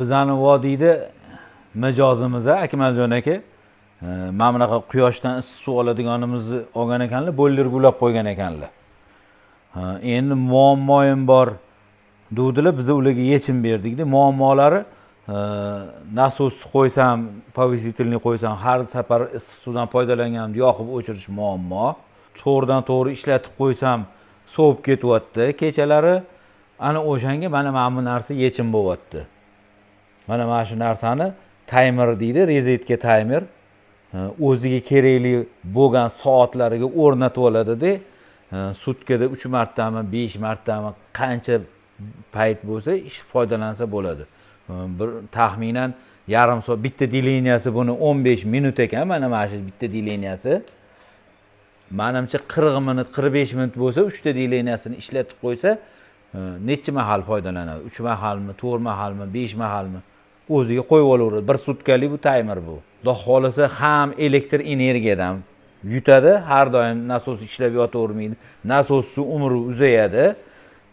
Bizani vodiyda mijozimizda Akmaljon aka mana bunaqa quyoshdan issiq suv oladiganimizni olgan ekanlar, boiler ulab qo'ygan ekanlar. Endi muammoyim bor degdilar, biz ularga yechim berdik-da. Muammolari nasos qo'ysam, повесительный qo'ysam, har safar issiq suvdan foydalanganimda yoqib o'chirish muammo. To'g'ridan to'g'ri ishlatib qo'ysam, sovib ketyapti. Kechalari ana o'shanga mana bu narsa yechim bo'lyapti. Mana shu narsani timer deydi, rezetka timer. O'ziga kerakli bo'lgan soatlariga o'rnatib oladi-da, sutkada 3 martami, 5 martami qancha payt bo'lsa ish foydalansa bo'ladi. Bir taxminan yarim soat bitta deleniyasi buni 15 minut ekan, mana shu bitta deleniyasi. Menimcha 40 minut, 45 minut bo'lsa 3 ta deleniyasini ishlatib qo'ysa, necha mahal foydalanadi? 3 mahalmi, 4 mahalmi, 5 mahalmi? O'ziga qo'yib olaveradi. Bir sutkalik bu timer bu. Xudo xolasa ham elektr energiyadan yutadi, har doim nasos ishlab yotavermaydi. Nasos suv umri uzayadi.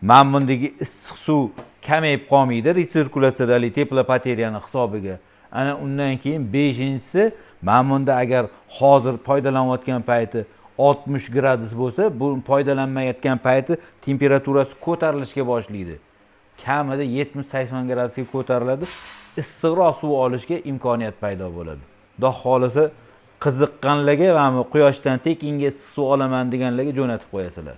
Men bundagi issiq suv kamayib qolmaydi, resirkulyatsiyadagi teplo poteryaning hisobiga. Ana undan keyin 5-inchisi, men bunda agar hozir foydalanayotgan payti 60 gradus bo'lsa, bu foydalanmayotgan payti temperaturasi ko'tarilishga boshlaydi. Kamida 70-80 gradusga ko'tariladi. Issiqroq suv olishga imkoniyat paydo bo'ladi. Xudo xolasa qiziqqanlarga va quyoshdan tekinga issiq suv olaman deganlarga jo'natib qo'yasizlar.